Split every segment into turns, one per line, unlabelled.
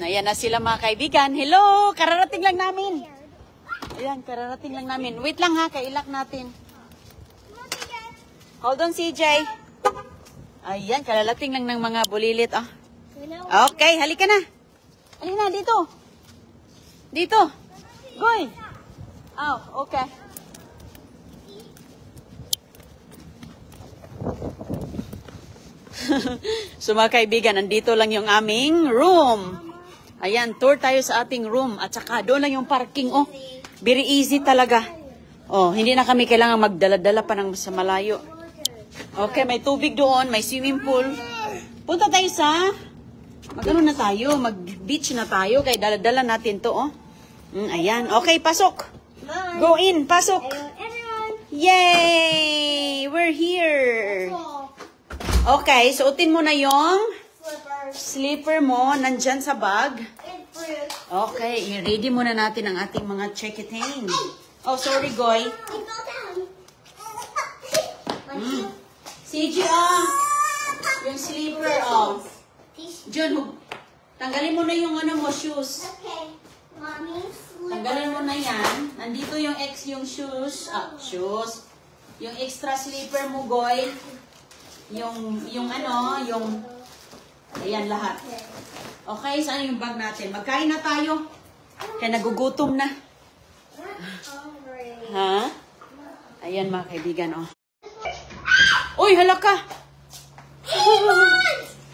Ayan na sila mga kaibigan. Hello! Kararating lang namin. Ayan, kararating lang namin. Wait lang ha, kailak natin. Hold on, CJ. Ayan, kararating lang ng mga bulilit. Oh. Okay, halika na. Halika na, dito. Dito. Goy. Oh, okay. So mga kaibigan, nandito lang yung aming room. Ayan, tour tayo sa ating room. At saka doon lang yung parking. Oh, very easy talaga. Oh, hindi na kami kailangan magdala-dala pa ng sa malayo. Okay, may tubig doon, may swimming pool. Punta tayo sa... Mag-ano na tayo? Mag-beach na tayo. Kaya dala-dala natin to, oh. Ayan. Okay, pasok. Go in, pasok. Yay! We're here. Okay, suotin mo na yung slipper mo. Nandyan sa bag. Okay, i-ready muna natin ang ating mga check-it-in. Oh, sorry, Goy. CG, oh. Yung slipper, oh. Jun, tanggalin mo na yung ano mo, shoes.
Okay, mommy.
Tanggalin mo na yan. Nandito yung yung shoes. Shoes. Yung extra slipper mo, Goy. Yung ano, yung... Ayan, lahat. Okay, saan yung bag natin? Magkain na tayo. Kaya nagugutom na. Ha? Ayan, mga kaibigan, oh. Uy, halaka!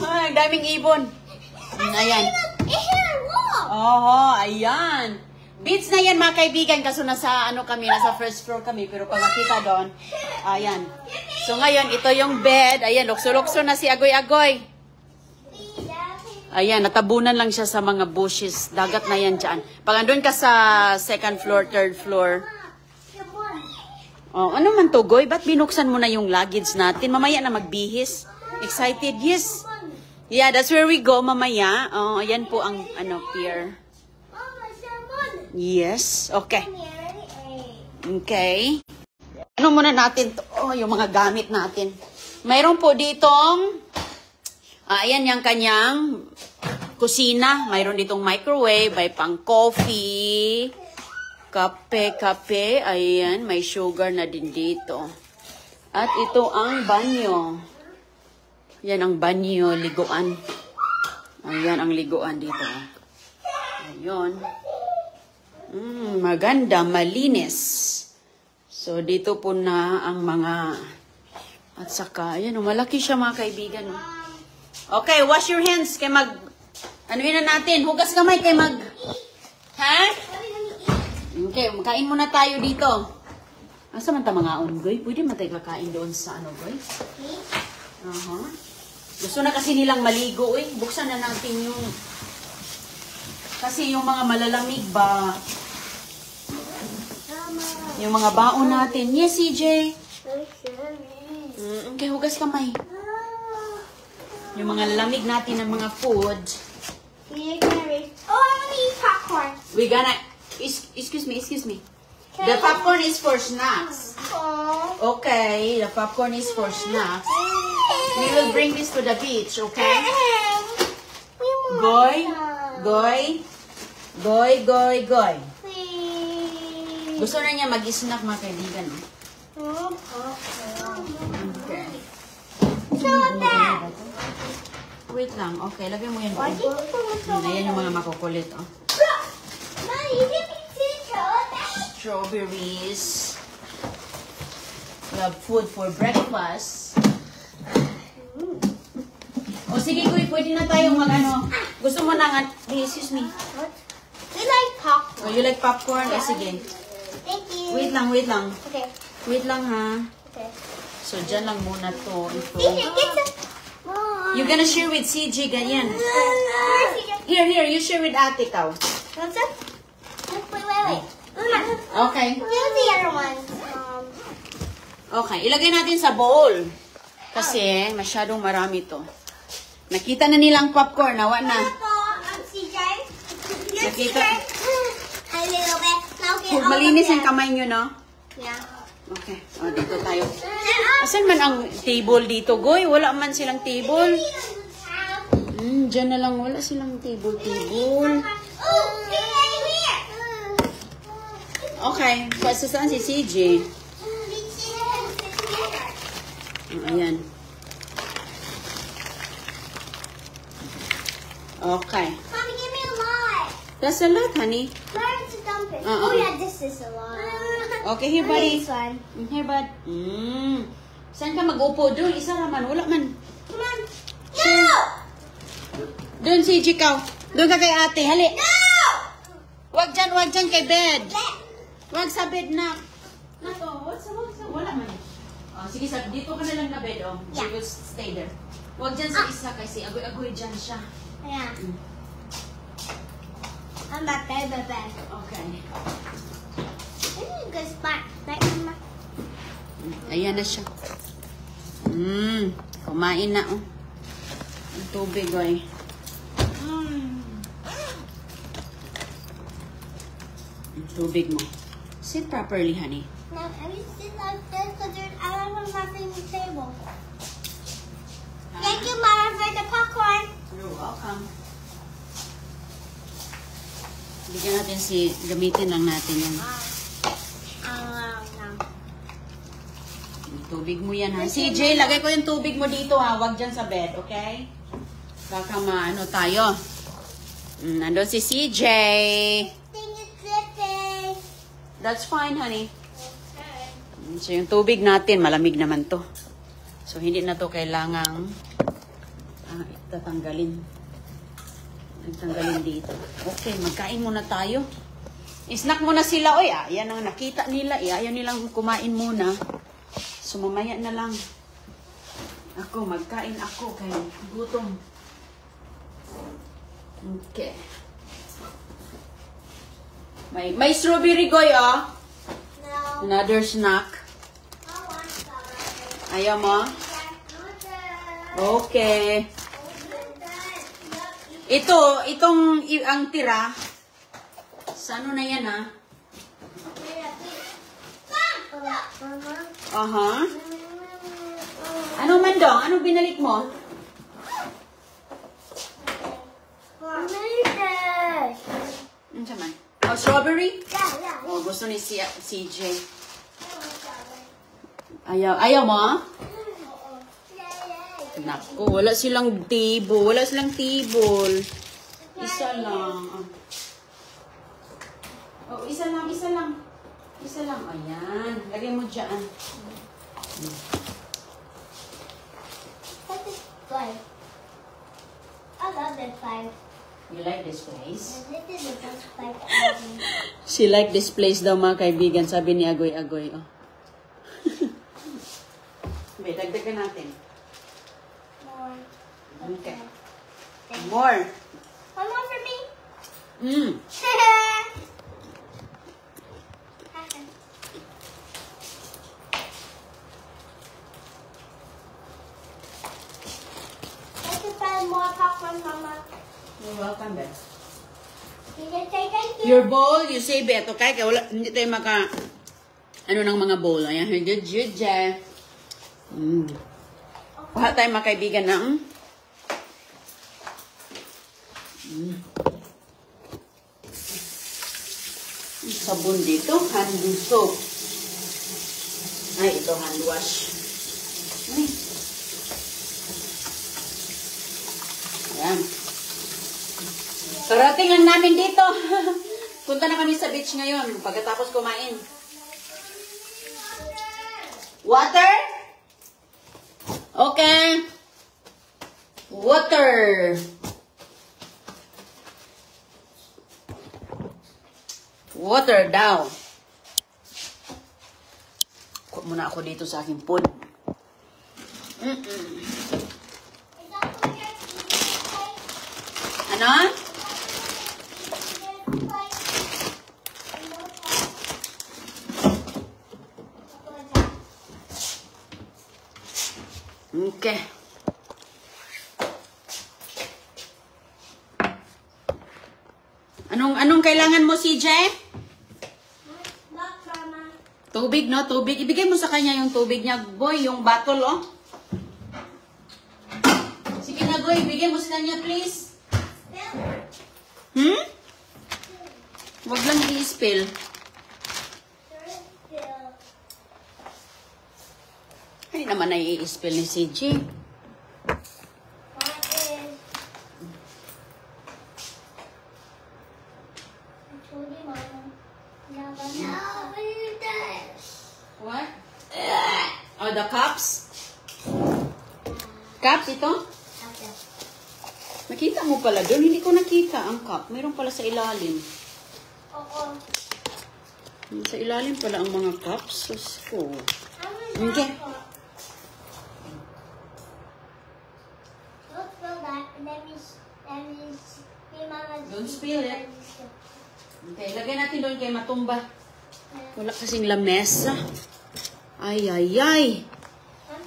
Ay, daming ibon. Ayan. Oo, ayan. Beach na yan, mga kaibigan. Kaso nasa, ano kami, nasa first floor kami. Pero pag makita doon, ayan. So ngayon, ito yung bed. Ayan, lukso-lukso na si Agoy-Agoy. Ayan, natabunan lang siya sa mga bushes. Dagat na yan dyan. Pag andun ka sa second floor, third floor. Oh, ano man to, Goy? Ba't binuksan mo na yung luggage natin? Mamaya na magbihis. Excited? Yes. Yeah, that's where we go mamaya. Oh, ayan po ang ano pier. Yes. Okay. Okay. Ano muna natin to? Oh, yung mga gamit natin. Mayroon po ditong ayan yung kanyang kusina. Mayroon ditong microwave, may pang coffee, kape. Ayan, may sugar na din dito. At ito ang banyo. Yan ang banyo, liguan. Ayan ang liguan dito. Ayun. Maganda, malinis. So, dito po na ang mga... At saka, ayan, malaki siya mga kaibigan. Okay, wash your hands. Kaya anuin na natin. Hugas kamay kay Ha? Okay, kain muna tayo dito. Asa man ta mga Goy? Pwede man tayo kakain doon sa ano, Goy? Gusto na kasi nilang maligo, eh. Buksan na natin yung... Kasi yung mga malalamig ba... Yung mga baon natin. Yes, CJ. Okay, hugas kamay. Yung mga lamig natin ng mga food.
Oh, I want to eat popcorn.
We gonna... Excuse me. The popcorn is for snacks. Okay, the popcorn is for snacks. We will bring this to the beach, okay? Goy. Gusto na niya mag-snack, mga kaibigan. Okay. Wait lang. Okay, lagyan mo yan. Ayan yung mga makukulit, oh. Strawberries. We have food for breakfast. O sige, Kuy, pwede na tayong mag-ano. Gusto mo na excuse me.
What? We like popcorn.
Oh, you like popcorn? O sige.
Thank you.
Wait lang.
Okay.
Wait lang, ha.
Okay.
So, dyan lang muna to. Ito.
Mom.
You're gonna share with CJ, ganyan. Here, you share with Ate Kao.
What's up? Wait.
Okay.
Where's the other one?
Okay, ilagay natin sa bowl. Kasi, masyadong marami to. Nakita na nilang popcorn, nawa na.
CJ?
Nakita.
A little bit. Okay,
Malinis ang kamay nyo, no?
Yeah.
Okay, o, dito tayo. Asan man ang table dito, Goy? Wala man silang table. dyan na lang. Wala silang table.
Oh, here.
Okay. Saan si CJ? Ayan. Okay.
Mommy, give me a lot.
That's a lot, honey.
Where to dump it?
Uh-uh.
Oh yeah, this is a lot.
Okay, here, buddy.
This one.
Here, bud. Saan ka mag-upo? Doon, isa raman. Wala man.
Come on. No!
Doon, si Jikaw. Doon ka kay ate. Hali.
No!
Wag dyan kay bed. Wag sa bed na. Nato, wala man. Oh, sige, dito ka na lang na bed, oh.
Yeah.
You will stay there. Wag dyan sa isa kasi agoy-agoy dyan siya.
Yeah. I'm back there, bed.
Okay.
This is a good spot. Right, Mama?
Ayan na siya. Kumain na, oh. Ang tubig, oy. Ang tubig mo. Sit properly, honey.
No, I will sit like this because I don't have nothing on the table. Thank you, Mama, for the popcorn.
You're welcome. Bigyan natin gamitin lang natin yung
No.
yung tubig mo yan, ha. CJ, lagay ko yung tubig mo dito, ha. Huwag dyan sa bed, okay? Baka maano tayo. Nandun si CJ.
Thing is dripping.
That's fine, honey.
Okay.
So, yung tubig natin, malamig naman to. So, hindi na to kailangang tatanggalin. Tanggalin dito. Okay, magkain muna tayo. Snack muna sila. Oy, yan ang nakita nila. Ayaw nilang kumain muna. So, mamaya na lang. Ako, magkain ako. Kaya gutom. Okay. May strawberry goy, oh.
No.
Another snack.
I want some.
Ayaw mo? Okay. Ang tira. Sa ano na yan, ha? Aha. Ano man dong? Ano binalik mo? Ano siya man? Oh, strawberry? Oh, gusto ni CJ. Ayaw mo? Naku, wala silang table. Wala silang table. Isa lang. Oh, isa lang. Isa lang. Ayan. Lagay mo dyan.
What is play? I love this place.
You like this place?
This is the best place ever.
She like this place daw, mga kaibigan. Sabi ni Agoy-Agoy. Oh. Wait, dagdagan natin.
More.
Okay. More.
One more for me. Let's just buy more popcorn, Mama.
You're welcome, Beth.
You can say thank you.
Your bowl, you save it, okay? Kaya wala, hindi tayo ano ng mga bowl. Ayan, good. Kuha tayo, mga kaibigan, ng sabon dito, hand soap. Ay, ito hand wash. Ay. Ayan. Karating lang namin dito. Punta na kami sa beach ngayon pagkatapos kumain. Water? Okay. Water. Water daw. Kuha muna ako dito sa aking pod. Ano? Okay. Anong kailangan mo, CJ?
Look, Mama.
Tubig, no? Tubig. Ibigay mo sa kanya yung tubig niya. Boy, yung bottle, oh. Sige na, Goy, bigyan mo sa kanya, please. Hmm? Huwag lang i-spill. Hindi naman na i-spill ni CJ. What? Oh, the cups? Cups ito? Nakita mo pala doon. Hindi ko nakita ang cup. Mayroon pala sa ilalim.
Oo.
Sa ilalim pala ang mga cups. Sus ko. Okay.
Don't spill that. That means your mama's.
Don't spill it. Okay, lagay natin doon kay matumba. Wala kasing lamesa. Ay, ay, ay.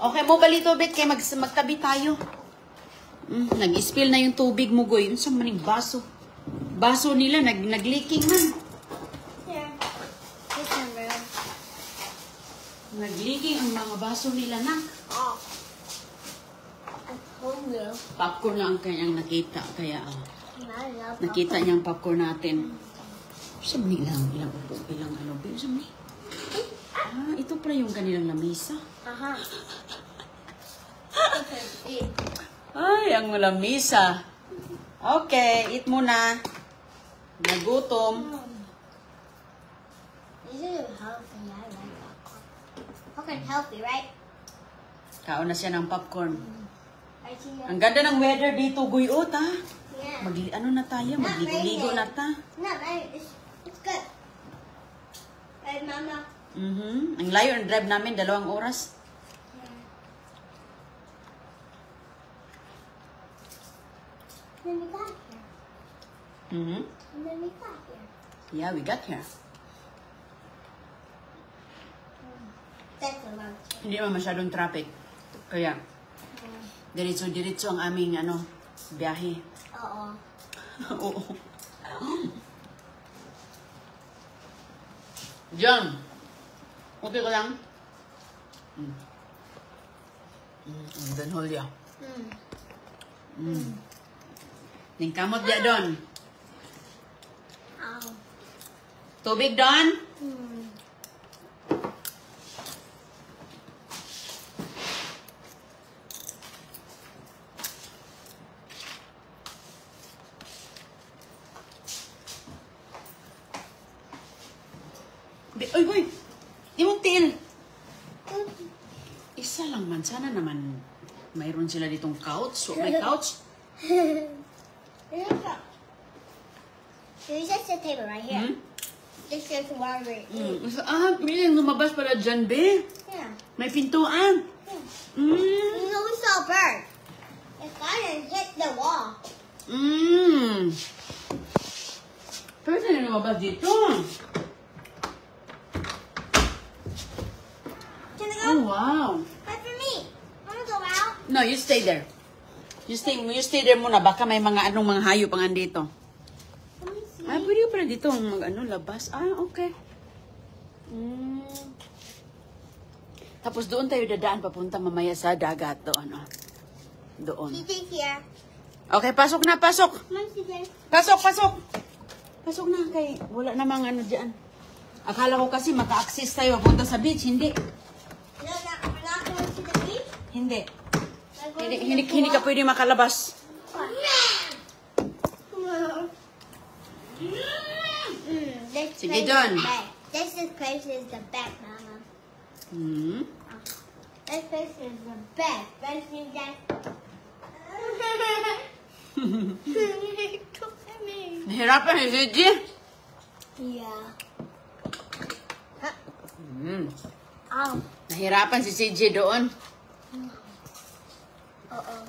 Okay, mo balito bit kay magtabi tayo. Nag-spill na yung tubig mo, Goy. Yun sa maning baso. Baso nila, nag-leaking man.
Here. This one, bro.
Nag-leaking ang mga baso nila na.
Oh. I told you.
Popcorn lang ang kanyang nakita. Kaya,
I love
nakita niyang popcorn natin. Saan ni ilang ano, Bill? Saan ni? Ah, ito pala yung kanilang lamisa.
Uh-huh.
Ay, ang lamisa. Okay, eat muna. Nagutom.
This is healthy. I like popcorn. Popcorn healthy, right?
Kaon na siya ng popcorn.
I see you.
Ang ganda ng weather dito, Guyot, ha?
Yeah.
Ano na tayo? Magligo na ta.
No, it's good. Right, Mama?
Ang layo ng drive namin, 2 oras.
Then we got here. And then we got here.
Yeah, we got here.
That's a long trip.
Hindi naman masyadong traffic. Kaya, diretso-diretso ang aming, biyahe.
Oo.
Oo. John, okay ka lang? Dan Julia. Ning kamot dia Don.
Ow.
Tubig Don? Oy, boy! Imong tiil! Isa lang man. Sana naman mayroon sila ditong couch. So, may couch.
There's just a table right here. This is water.
May lumabas pala dyan, be.
Yeah.
May pintuan.
No, we saw a bird. It's gonna hit the wall.
Pwede na lumabas dito.
Can I go?
Oh, wow.
That's for me. I wanna go out.
No, you stay there. You stay there muna. Baka may mga hayop ang andito.
Let me see.
Pwede pala dito labas. Okay. Tapos doon tayo dadaan papunta mamaya sa dagat doon. Doon.
CJ's here.
Okay, pasok na, pasok.
Come on, CJ.
Pasok. Pasok na kay wala namang diyan. Akala ko kasi maka-access tayo papunta sa beach, hindi.
No, we're not going to the beach.
Hindi.
We're going to the
Hindi ka pwede makalabas.
This
Sige,
place
John.
is the best. This place is the best, Mama. This place is the best. Best means that. Look at me.
Nahirapan si Gigi.
Yeah.
Nahirapan si CJ doon.
Uh-oh.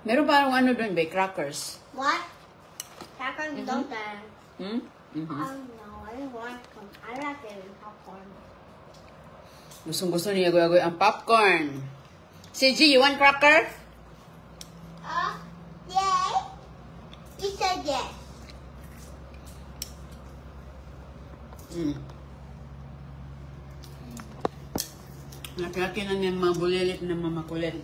Meron parang doon, be, crackers.
What? Popcorn don't die.
Hmm?
Oh no, I don't want some. I like it in popcorn.
Gustong-gusto niya agoy-agoy ang popcorn. CJ, you want cracker?
Yay? You said yes.
Laki-laki na yung mga bulilit na mamakulit.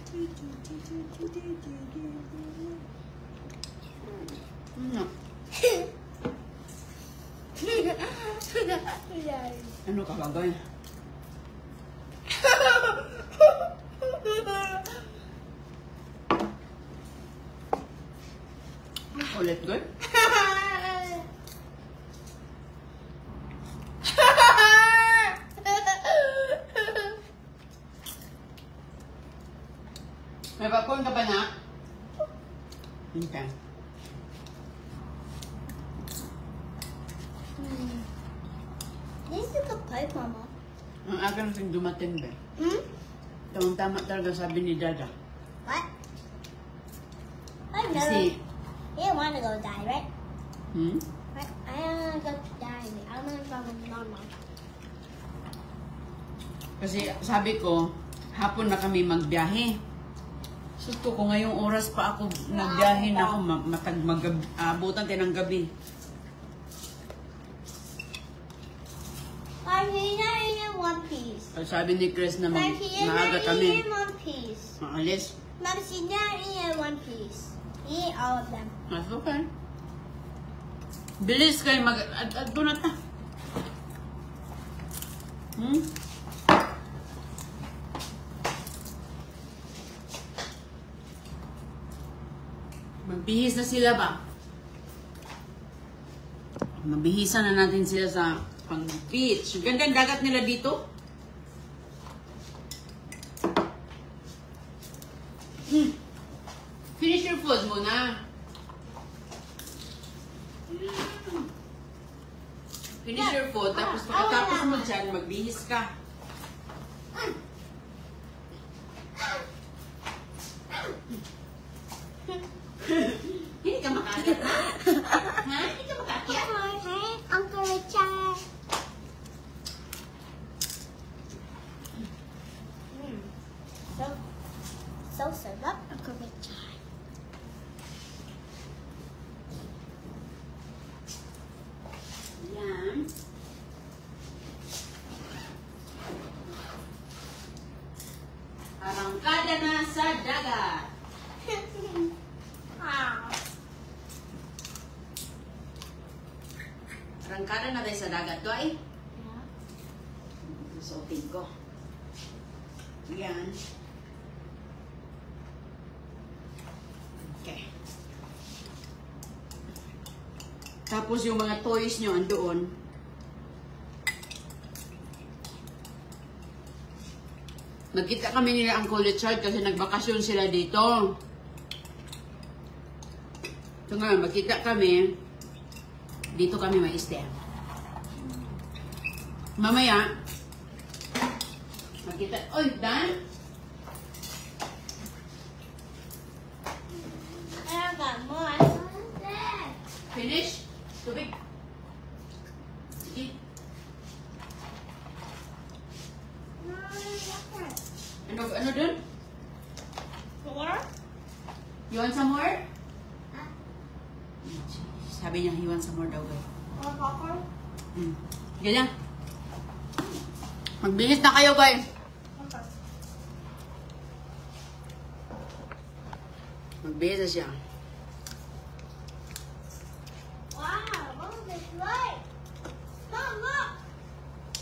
Ano ka bagay? Ulit good? May popcorn ka ba na? Okay.
This is a pipe, Mama.
Ang aga na siyang dumating ba?
Hmm?
Tamang-tama talaga sabi ni Dada.
What? I know.
Kasi,
You don't want to go die, right?
hmm?
I don't want to go die. I don't want to go with Mama.
Kasi sabi ko, hapon na kami magbiyahe. Susto ko ngayong oras pa ako nagbiyahe na ako, abutan tayo ng gabi.
I'm eating in one piece.
Sabi ni Chris na
Mom, she's
maaga
not
kami.
eating in one piece.
Maalis.
Mom, she's not eating in one piece. Eat all of them.
That's okay. Bilis kayo adto na ta. Hmm? Magbihis na sila ba? Mabihisan na natin sila sa pang-beach. Ganda ang dagat nila dito. Finish your food muna. Finish your food, tapos pagkatapos mo dyan, magbihis ka. Hindi ka makakyat, ha? Ha? Hindi ka makakyat?
Hey, Uncle Richard. So sarap, Uncle Richard.
Yan. Arangkada na sa dagat. Arangkada na tayo sa dagat to ay. Suotin ko. Yan. Okay. Tapos yung mga toys nyo andoon. Nagkita kami nila Uncle Richard kasi nagbakasyon sila dito. So nga, magkita kami. Dito kami ma-stay. Mamaya, magkita. Oy, Dan!
I got more.
Finish? Tubig. Sige. Ano dun?
More?
You want some more? Sabi niya, he wants some more daw.
More popcorn?
Ganyan. Magbihis na kayo, guys.
Okay.
Magbihis na siya.
Wow, Mom, it's light. Mom, look.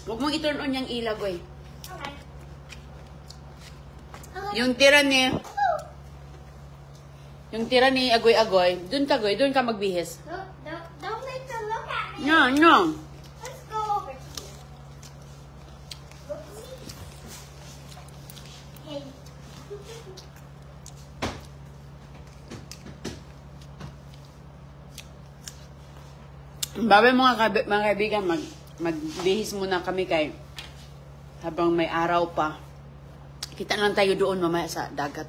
Huwag mong i-turn on yung ilaw, guys.
Okay.
Yung tira ni Agoy-Agoy, dun ka, Goy, dun ka magbihis.
Don't make them look at me.
No, no.
Let's go over here. Look at me. Hey.
Babay mga kaibigan, magbihis muna kami kay habang may araw pa. Kita lang tayo doon mamaya sa dagat.